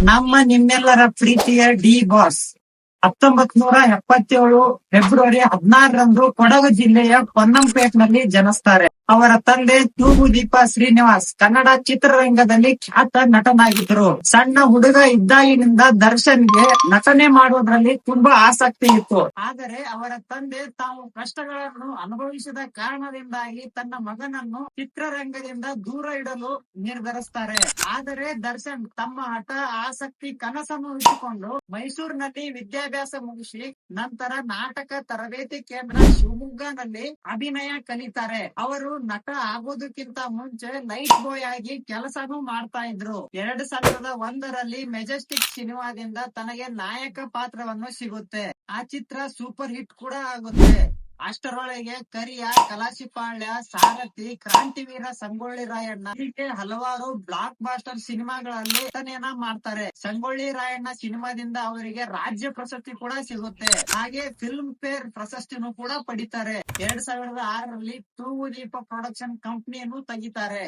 ನಮ್ಮ ನಿಮ್ಮೆಲ್ಲರ ಪ್ರೀತಿಯ ಡಿ ಬಾಸ್ 1977 ಫೆಬ್ರವರಿ 16ರಂದು ಕೊಡಗು ಜಿಲ್ಲೆಯ ಪೊನ್ನಂಪೇಟ್ನಲ್ಲಿ ಜನಿಸ್ತಾರೆ. ಅವರ ತಂದೆ ತೂಗುದೀಪ ಶ್ರೀನಿವಾಸ್ ಕನ್ನಡ ಚಿತ್ರರಂಗದಲ್ಲಿ ಖ್ಯಾತ ನಟನಾಗಿದ್ದರು. ಸಣ್ಣ ಹುಡುಗ ಇದ್ದಾಗಿನಿಂದ ದರ್ಶನ್ಗೆ ನಟನೆ ಮಾಡುವುದರಲ್ಲಿ ತುಂಬಾ ಆಸಕ್ತಿ ಇತ್ತು. ಆದರೆ ಅವರ ತಂದೆ ತಾವು ಕಷ್ಟಗಳನ್ನು ಅನುಭವಿಸಿದ ಕಾರಣದಿಂದಾಗಿ ತನ್ನ ಮಗನನ್ನು ಚಿತ್ರರಂಗದಿಂದ ದೂರ ಇಡಲು ನಿರ್ಧರಿಸುತ್ತಾರೆ. ಆದರೆ ದರ್ಶನ್ ತಮ್ಮ ಹಠ, ಆಸಕ್ತಿ, ಕನಸನ್ನು ಇಟ್ಟುಕೊಂಡು ಮೈಸೂರಿನಲ್ಲಿ ವಿದ್ಯಾಭ್ಯಾಸ ಮುಗಿಸಿ ನಂತರ ನಾಟಕ ತರಬೇತಿ ಕೇಂದ್ರ ಶಿವಮೊಗ್ಗನಲ್ಲಿ ಅಭಿನಯ ಕಲಿತಾರೆ. ಅವರು ನಟ ಆಗೋದಕ್ಕಿಂತ ಮುಂಚೆ ಲೈಟ್ ಬಾಯ್ ಆಗಿ ಕೆಲಸನೂ ಮಾಡ್ತಾ ಇದ್ರು. 2001ರಲ್ಲಿ ಮೆಜೆಸ್ಟಿಕ್ ಸಿನಿಮಾದಿಂದ ತನಗೆ ನಾಯಕ ಪಾತ್ರವನ್ನು ಸಿಗುತ್ತೆ. ಆ ಚಿತ್ರ ಸೂಪರ್ ಹಿಟ್ ಕೂಡ ಆಗುತ್ತೆ. ಅಷ್ಟರೊಳಗೆ ಕರಿಯ, ಕಲಾಸಿಪಾಳ್ಯ, ಸಾರಥಿ, ಕ್ರಾಂತಿವೀರ ಸಂಗೊಳ್ಳಿ ರಾಯಣ್ಣ ಹೀಗೆ ಹಲವಾರು ಬ್ಲಾಕ್ ಬಾಸ್ಟರ್ ಸಿನಿಮಾಗಳಲ್ಲಿ ನಟನೆಯನ್ನ ಮಾಡ್ತಾರೆ. ಸಂಗೊಳ್ಳಿ ರಾಯಣ್ಣ ಸಿನಿಮಾದಿಂದ ಅವರಿಗೆ ರಾಜ್ಯ ಪ್ರಶಸ್ತಿ ಕೂಡ ಸಿಗುತ್ತೆ. ಹಾಗೆ ಫಿಲ್ಮ್ ಫೇರ್ ಪ್ರಶಸ್ತಿನೂ ಕೂಡ ಪಡಿತಾರೆ. 2006ರಲ್ಲಿ ತೂಗುದೀಪ ಪ್ರೊಡಕ್ಷನ್ ಕಂಪನಿಯನ್ನು ತೆಗಿತಾರೆ.